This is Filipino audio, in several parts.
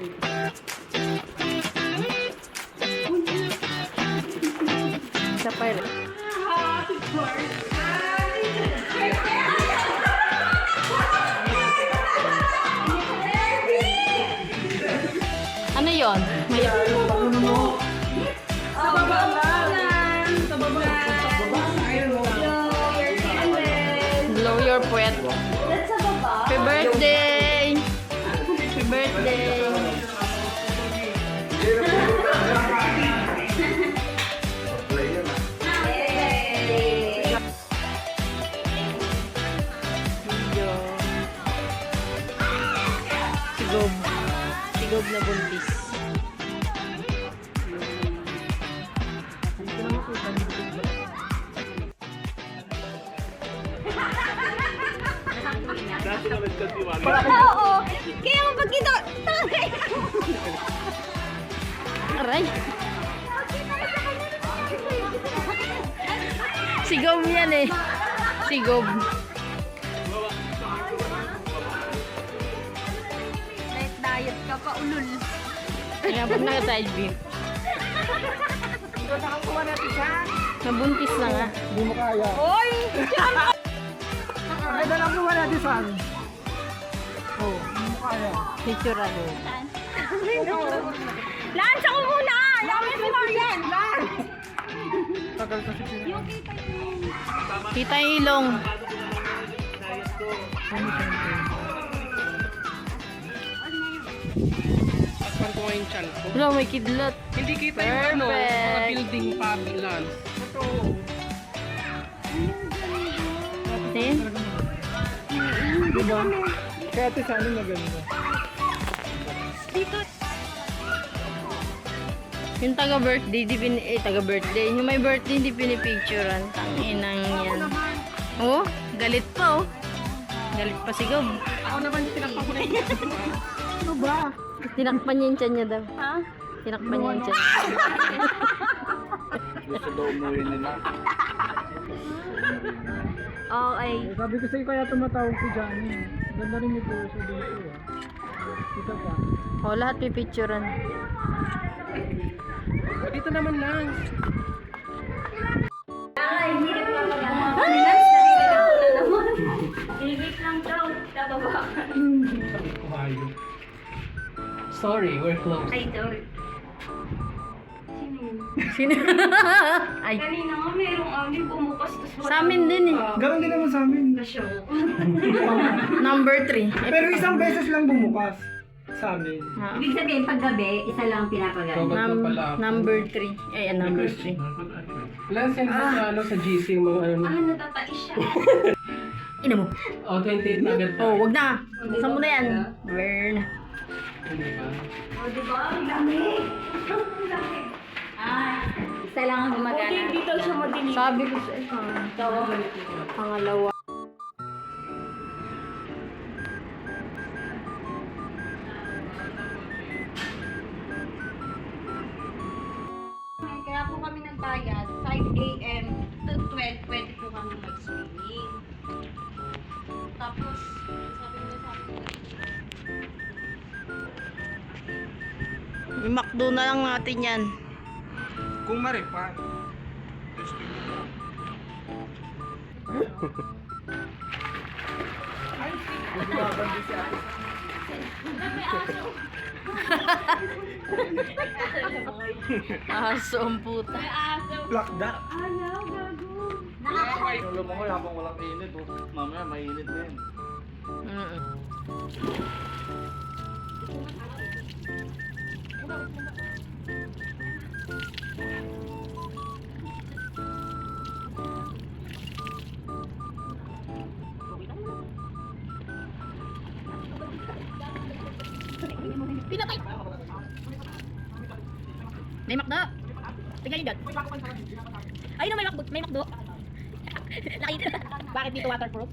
Sa pirate. Ano yun? May... Blow your puwet. Happy birthday! Happy birthday! Sigob. Sigob na buntis. Oo. Kaya kung pag ito, Aray! Sigob yan eh. Sigob. diet ka pa, ulul. Kaya pag naka-side beam. Nabuntis na nga. Hindi mo kaya. Oy! Ay, dalang naman natin saan? Oo, hindi mo kaya. Picture ako. Lance ako muna! Yaman si Marian! Lance! Tagal kasi sila. Yung kita yung... Kita yung ilong. Takpan ko ngayon chan ko. Wala, may kidlat. Hindi kita yung ano, mga Perfect. building pa bilan. Tin? Diba? Kaya ito sa amin maganda. Dito. Yung taga-birthday, taga-birthday. Yung may birthday, hindi pinipicturean. Tanginang yan. Oh, galit pa oh. Galit pa si Gob. Ako naman yung tinakpan ko na yun. Ano ba? Tinakpan niya yung tiyan niya daw. Ha? Tinakpan niya yung tiyan. Gusto daw umuwi nila. Okay. Sabi ko sa'yo kaya tumatawag si Johnny. Ganda rin ito sa dito eh. Ito pa. Oh, lahat pipicturean. Dito naman lang. Ay, hirap lang pala. Lance, nalilito na naman. Hirap lang daw. Tababa. Sorry, we're closed. Ay, sorry. Sino? Sino yun? Ay, Kanina nga mayroong amin bumukas. sa amin din eh. Ganon din naman sa amin. Show. Number 3. Pero isang beses lang bumukas sa amin. Ibig sabihin, pag gabi, isa lang ang pinapagaan. Ba't pa pala ako? Number 3. Ay, number 3. Lance, yan sa ano, sa GC yung mga ano. Ah, natatais siya. Ina mo. Oh, 28 na agad Oh, wag na. Buksan mo na yan. Burn. Hindi ba? O, diba? Ang dami. Ang dami. Isa lang ang gumagana. Hindi daw siya madinig. Sabi ko sa pangalawa. Kaya po kami nagbayad, 5 a.m. to 12, pwede po kami mag-swimming. Tapos, sabi nila sa akin, May McDo na lang natin yan. Kung maripan. Aso ang puta. may aso. Lakda. Ayaw, gago. Ulo mo ko habang walang init. Mamaya mainit na yun. Pinatay! May McDo! Tingnan yun dyan. Ayun na may McDo! May McDo! Nakita! Bakit dito waterproof?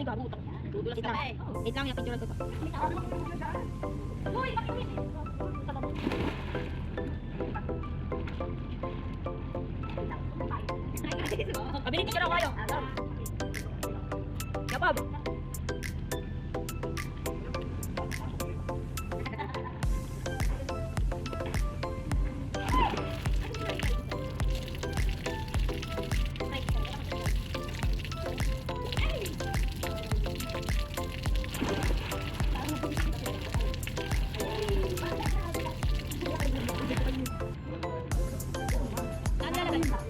Ay, gago utang. Dudulas ito. Wait lang yung picture na ito. Uy, bakit Kabiling picture ako kayo! Yapab! Ay,